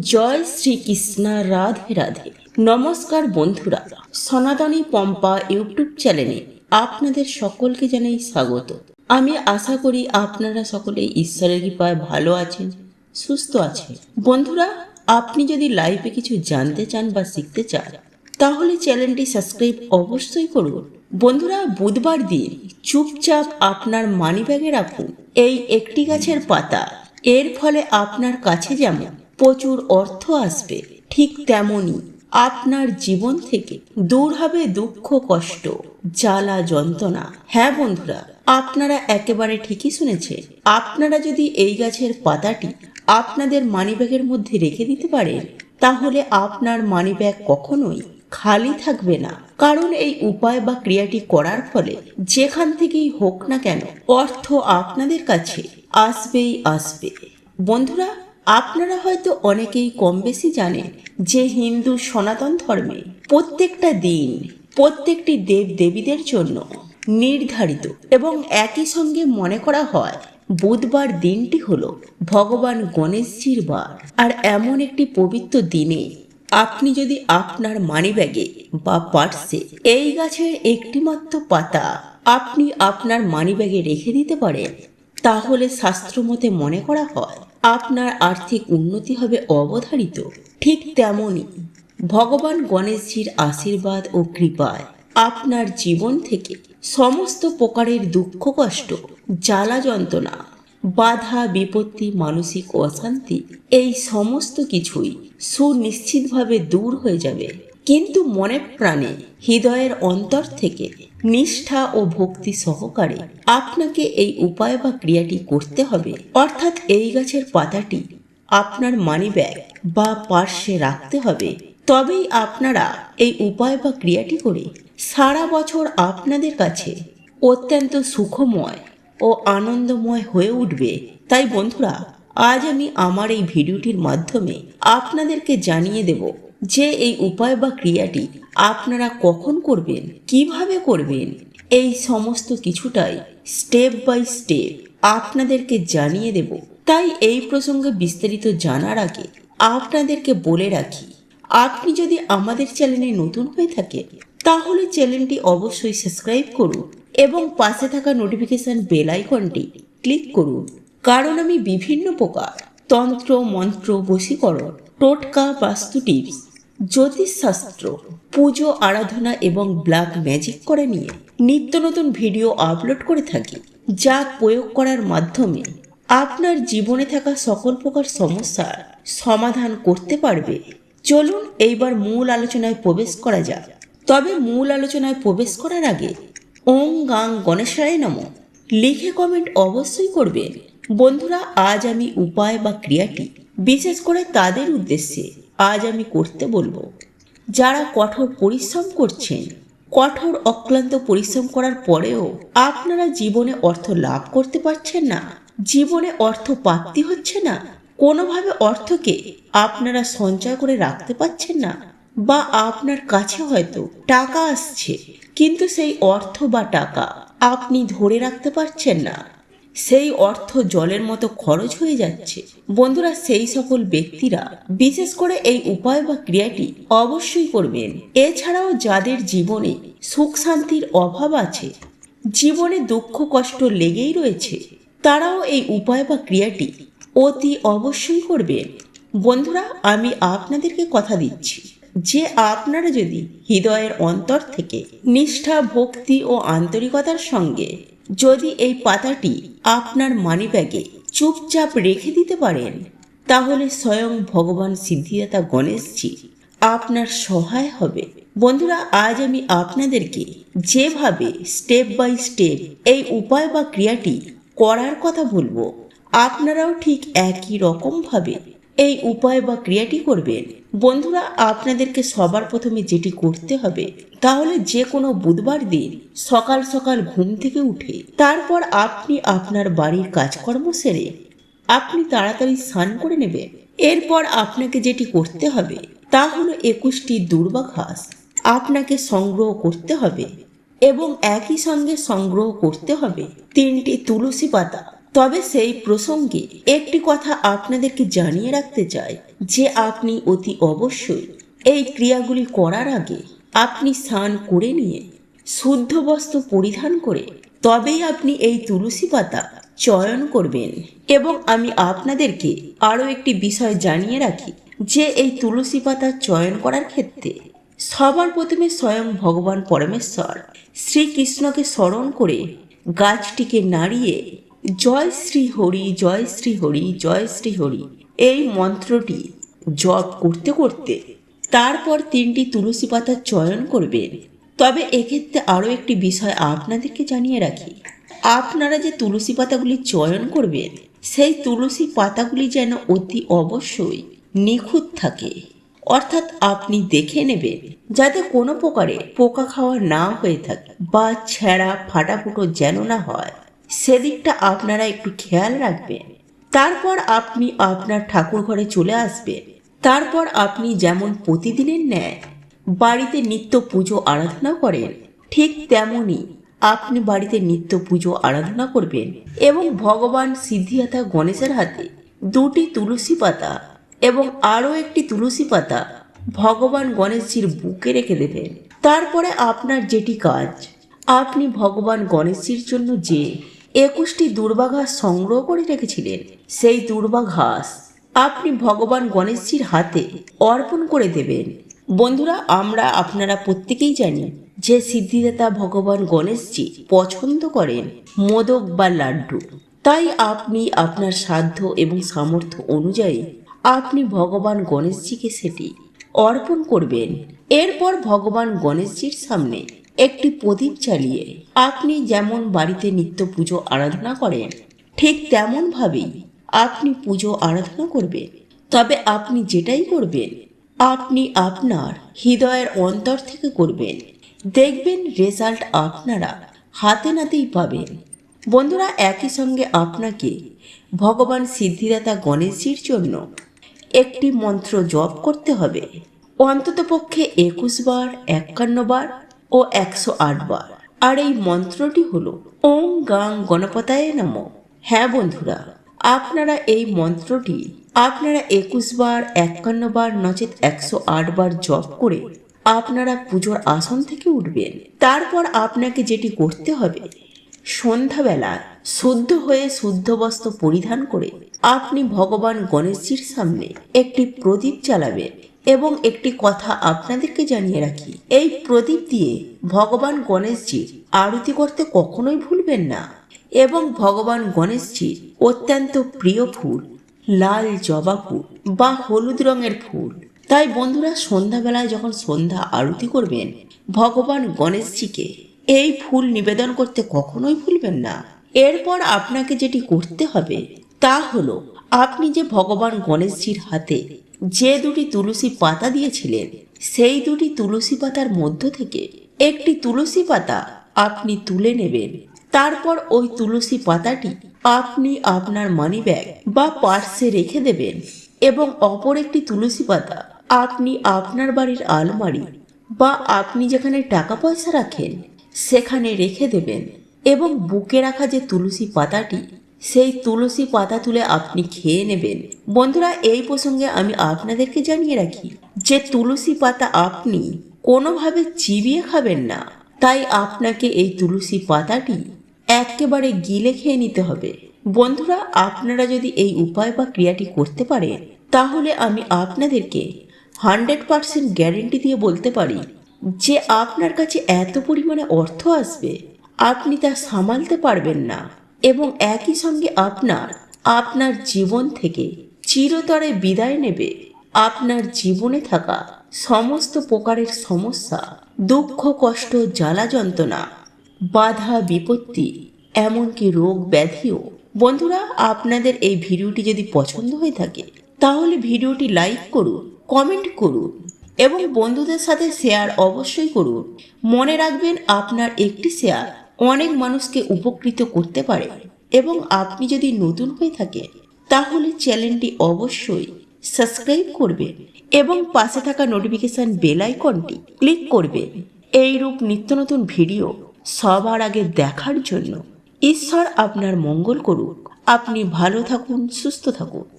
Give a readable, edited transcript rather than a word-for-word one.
জয় শ্রীকৃষ্ণ, রাধে রাধে। নমস্কার বন্ধুরা, সনাতনী পম্পা ইউটিউব চ্যানেলে আপনাদের সকলকে জানাই স্বাগত। আমি আশা করি আপনারা সকলে ঈশ্বরের কৃপায় ভালো আছেন, সুস্থ আছেন। বন্ধুরা, আপনি যদি লাইফে কিছু জানতে চান বা শিখতে চান তাহলে চ্যানেলটি সাবস্ক্রাইব অবশ্যই করুন। বন্ধুরা, বুধবার দিন চুপচাপ আপনার মানিব্যাগে রাখুন এই একটি গাছের পাতা। এর ফলে আপনার কাছে যেমন প্রচুর অর্থ আসবে, ঠিক তেমনই আপনার জীবন থেকে দূর হবে দুঃখ, কষ্ট, জ্বালা, যন্ত্রণা। হ্যাঁ বন্ধুরা, আপনারা একেবারে ঠিকই শুনেছেন। আপনারা যদি এই গাছের পাতাটি আপনাদের মানিব্যাগের মধ্যে রেখে দিতে পারেন তাহলে আপনার মানিব্যাগ কখনোই খালি থাকবে না। কারণ এই উপায় বা ক্রিয়াটি করার ফলে যেখান থেকেই হোক না কেন অর্থ আপনাদের কাছে আসবেই আসবে। বন্ধুরা, আপনারা হয়তো অনেকেই কম বেশি জানেন যে হিন্দু সনাতন ধর্মে প্রত্যেকটা দিন প্রত্যেকটি দেব দেবীদের জন্য নির্ধারিত এবং একই সঙ্গে মনে করা হয় বুধবার দিনটি হলো ভগবান গণেশজির বার। আর এমন একটি পবিত্র দিনে আপনি যদি আপনার মানিব্যাগে বা পার্সে এই গাছের একটিমাত্র পাতা আপনি আপনার মানিব্যাগে রেখে দিতে পারেন তাহলে শাস্ত্রমতে মনে করা হয় আপনার আর্থিক উন্নতি হবে অবধারিত। ঠিক তেমনই ভগবান গণেশজির আশীর্বাদ ও কৃপায় আপনার জীবন থেকে সমস্ত প্রকারের দুঃখ, কষ্ট, জ্বালা, যন্ত্রণা, বাধা, বিপত্তি, মানসিক অশান্তি এই সমস্ত কিছুই সুনিশ্চিতভাবে দূর হয়ে যাবে। কিন্তু মনে প্রাণে হৃদয়ের অন্তর থেকে নিষ্ঠা ও ভক্তি সহকারে আপনাকে এই উপায় বা ক্রিয়াটি করতে হবে। অর্থাৎ এই গাছের পাতাটি আপনার মানিব্যাগ বা পার্সে রাখতে হবে। তবেই আপনারা এই উপায় বা ক্রিয়াটি করে সারা বছর আপনাদের কাছে অত্যন্ত সুখময় ও আনন্দময় হয়ে উঠবে। তাই বন্ধুরা, আজ আমি আমার এই ভিডিওটির মাধ্যমে আপনাদেরকে জানিয়ে দেব যে এই উপায় বা ক্রিয়াটি আপনারা কখন করবেন, কিভাবে করবেন, এই সমস্ত কিছুটাই স্টেপ বাই স্টেপ আপনাদেরকে জানিয়ে দেব। তাই এই প্রসঙ্গে বিস্তারিত জানার আগে আপনাদেরকে বলে রাখি, আপনি যদি আমাদের চ্যানেলে নতুন হয়ে থাকে তাহলে চ্যানেলটি অবশ্যই সাবস্ক্রাইব করুন এবং পাশে থাকা নোটিফিকেশন বেল আইকনটি ক্লিক করুন। কারণ আমি বিভিন্ন প্রকার তন্ত্র, মন্ত্র, বশীকরণ, টোটকা, বাস্তু টিপস, জ্যোতিষশাস্ত্র, পুজো, আরাধনা এবং ব্ল্যাক ম্যাজিক করে নিয়ে নিত্য নতুন ভিডিও আপলোড করে থাকি, যা প্রয়োগ করার মাধ্যমে আপনার জীবনে থাকা সকল প্রকার সমস্যার সমাধান করতে পারবে। চলুন এইবার মূল আলোচনায় প্রবেশ করা যাক। তবে মূল আলোচনায় প্রবেশ করার আগে ওং গাং গণেশায় নমঃ লিখে কমেন্ট অবশ্যই করবেন। বন্ধুরা, আজ আমি উপায় বা ক্রিয়াটি বিশেষ করে তাদের উদ্দেশ্যে আজ আমি করতে বলবো যারা কঠোর পরিশ্রম করছেন। কঠোর অক্লান্ত পরিশ্রম করার পরেও আপনারা জীবনে অর্থ লাভ করতে পারছেন না, জীবনে অর্থ প্রাপ্তি হচ্ছে না, কোনোভাবে অর্থকে আপনারা সঞ্চয় করে রাখতে পারছেন না, বা আপনার কাছে হয়তো টাকা আসছে কিন্তু সেই অর্থ বা টাকা আপনি ধরে রাখতে পারছেন না, সেই অর্থ জলের মতো খরচ হয়ে যাচ্ছে। বন্ধুরা, সেই সকল ব্যক্তিরা বিশেষ করে এই উপায় বা ক্রিয়াটি অবশ্যই করবেন। এছাড়াও যাদের জীবনে সুখ শান্তির অভাব আছে, জীবনে দুঃখ কষ্ট লেগেই রয়েছে, তারাও এই উপায় বা ক্রিয়াটি অতি অবশ্যই করবেন। বন্ধুরা, আমি আপনাদেরকে কথা দিচ্ছি যে আপনারা যদি হৃদয়ের অন্তর থেকে নিষ্ঠা, ভক্তি ও আন্তরিকতার সঙ্গে যদি এই পাতাটি আপনার মানিব্যাগে চুপচাপ রেখে দিতে পারেন তাহলে স্বয়ং ভগবান সিদ্ধিদাতা গণেশজি আপনার সহায় হবে। বন্ধুরা, আজ আমি আপনাদেরকে যেভাবে স্টেপ বাই স্টেপ এই উপায় বা ক্রিয়াটি করার কথা বলবো, আপনারাও ঠিক একই রকমভাবে এই উপায় বা ক্রিয়াটি করবেন। বন্ধুরা, আপনাদেরকে সবার প্রথমে যেটি করতে হবে তাহলে যে কোনো বুধবার দিন সকাল সকাল ঘুম থেকে উঠে তারপর আপনি আপনার বাড়ির কাজকর্ম সেরে আপনি তাড়াতাড়ি স্নান করে নেবেন। এরপর আপনাকে যেটি করতে হবে তা হলো 21টি দুর্বা ঘাস আপনাকে সংগ্রহ করতে হবে এবং একই সঙ্গে সংগ্রহ করতে হবে 3টি তুলসী পাতা তবে সেই প্রসঙ্গে একটি কথা আপনাদেরকে জানিয়ে রাখতে চাই যে আপনি অতি অবশ্যই এই ক্রিয়াগুলি করার আগে আপনি স্নান করে নিয়ে শুদ্ধ বস্ত্র পরিধান করে তবেই আপনি এই তুলসী পাতা চয়ন করবেন। এবং আমি আপনাদেরকে আরও একটি বিষয় জানিয়ে রাখি যে এই তুলসী পাতা চয়ন করার ক্ষেত্রে সবার প্রথমে স্বয়ং ভগবান পরমেশ্বর শ্রীকৃষ্ণকে স্মরণ করে গাছটিকে নাড়িয়ে জয় শ্রী হরি জয় শ্রী হরি জয় শ্রী হরি এই মন্ত্রটি জপ করতে করতে তারপর 3টি তুলসী পাতা চয়ন করবেন। তবে এক্ষেত্রে আরও একটি বিষয় আপনাদেরকে জানিয়ে রাখি, আপনারা যে তুলসী পাতাগুলি চয়ন করবেন সেই তুলসী পাতাগুলি যেন অতি অবশ্যই নিখুঁত থাকে, অর্থাৎ আপনি দেখে নেবেন যাতে কোনো প্রকারে পোকা খাওয়া না হয়ে থাকে বা ছেঁড়া ফাটাফুটো যেন না হয়, সেদিকটা আপনারা একটু খেয়াল রাখবেন। তারপর আপনি আপনার ঠাকুর ঘরে চলে আসবেন। তারপর আপনি যেমন প্রতিদিনের ন্যায় বাড়িতে নিত্য পুজো আরাধনা করেন ঠিক তেমনই আপনি বাড়িতে নিত্য পুজো আরাধনা করবেন এবং ভগবান সিদ্ধিদাতা গণেশের হাতে 2টি তুলসী পাতা এবং আরও একটি তুলসী পাতা ভগবান গণেশজির বুকে রেখে দেবেন। তারপরে আপনার যেটি কাজ, আপনি ভগবান গণেশজির জন্য যে 21টি দুর্বা ঘাস সংগ্রহ করে রেখেছিলেন সেই দুর্বা ঘাস আপনি ভগবান গণেশজির হাতে অর্পণ করে দেবেন। বন্ধুরা, আপনারা প্রত্যেকেই জানি যে সিদ্ধিদাতা ভগবান গণেশজি পছন্দ করেন মোদক বা লাড্ডু, তাই আপনি আপনার সাধ্য এবং সামর্থ্য অনুযায়ী আপনি ভগবান গণেশজিকে সেটি অর্পণ করবেন। এরপর ভগবান গণেশজির সামনে একটি প্রদীপ জ্বালিয়ে আপনি যেমন বাড়িতে নিত্য পুজো আরাধনা করেন ঠিক তেমনভাবেই আপনি পুজো আরাধনা করবেন। তবে আপনি যেটাই করবেন আপনি আপনার হৃদয়ের অন্তর থেকে করবেন, দেখবেন রেজাল্ট আপনারা হাতে নাতেই পাবেন। বন্ধুরা, একই সঙ্গে আপনাকে ভগবান সিদ্ধিদাতা গণেশজির জন্য একটি মন্ত্র জপ করতে হবে, অন্ততপক্ষে 21 বার, 51 বার ও 108 বার। আর এই মন্ত্রটি হলো ওম গাং গণপতায়ে নমঃ। হ্যাঁ বন্ধুরা, আপনারা এই মন্ত্রটি আপনারা 21 বার, 51 বার নচেত 108 বার জপ করে আপনারা পুজোর আসন থেকে উঠবেন। তারপর আপনাকে যেটি করতে হবে, সন্ধ্যাবেলা শুদ্ধ হয়ে শুদ্ধ বস্ত্র পরিধান করে আপনি ভগবান গণেশজির সামনে একটি প্রদীপ জ্বালাবেন। এবং একটি কথা আপনাদেরকে জানিয়ে রাখি, এই প্রদীপ দিয়ে ভগবান গণেশজির আরতি করতে কখনোই ভুলবেন না। এবং ভগবান গণেশজির অত্যন্ত প্রিয় ফুল লাল জবা ফুল বা হলুদ রঙের ফুল। তাই বন্ধুরা, সন্ধ্যাবেলায় যখন সন্ধ্যা আরতি করবেন ভগবান গণেশজিকে এই ফুল নিবেদন করতে কখনোই ভুলবেন না। এরপর আপনাকে যেটি করতে হবে তা হলো, আপনি যে ভগবান গণেশজির হাতে যে 2টি তুলসী পাতা দিয়েছিলেন সেই 2টি তুলসী পাতার মধ্য থেকে একটি তুলসী পাতা আপনি তুলে নেবেন। তারপর ওই তুলসী পাতাটি আপনি আপনার মানি ব্যাগ বা পার্সে রেখে দেবেন এবং অপর একটি তুলসী পাতা আপনি আপনার বাড়ির আলমারি বা আপনি যেখানে টাকা পয়সা রাখেন সেখানে রেখে দেবেন। এবং বুকে রাখা যে তুলসী পাতাটি সেই তুলসী পাতা তুলে আপনি খেয়ে নেবেন। বন্ধুরা, এই প্রসঙ্গে আমি আপনাদেরকে জানিয়ে রাখি যে তুলসী পাতা আপনি কোনোভাবে চিবিয়ে খাবেন না, তাই আপনাকে এই তুলসী পাতাটি একেবারে গিলে খেয়ে নিতে হবে। বন্ধুরা, আপনারা যদি এই উপায় বা ক্রিয়াটি করতে পারেন তাহলে আমি আপনাদেরকে 100% গ্যারেন্টি দিয়ে বলতে পারি যে আপনার কাছে এত পরিমাণে অর্থ আসবে আপনি তা সামালতে পারবেন না। এবং একই সঙ্গে আপনার জীবন থেকে চিরতরে বিদায় নেবে আপনার জীবনে থাকা সমস্ত প্রকারের সমস্যা, দুঃখ, কষ্ট, জ্বালা যন্ত্রণা, বাধা বিপত্তি, এমনকি রোগ ব্যাধিও। বন্ধুরা, আপনাদের এই ভিডিওটি যদি পছন্দ হয়ে থাকে তাহলে ভিডিওটি লাইক করুন, কমেন্ট করুন এবং বন্ধুদের সাথে শেয়ার অবশ্যই করুন। মনে রাখবেন, আপনার একটি শেয়ার অনেক মানুষকে উপকৃত করতে পারে। এবং আপনি যদি নতুন হয়ে থাকেন তাহলে চ্যানেলটি অবশ্যই সাবস্ক্রাইব করবেন এবং পাশে থাকা নোটিফিকেশন বেল আইকনটি ক্লিক করবেন। এইরূপ নিত্য নতুন ভিডিও সবার আগে দেখার জন্য ঈশ্বর আপনার মঙ্গল করুক। আপনি ভালো থাকুন, সুস্থ থাকুন।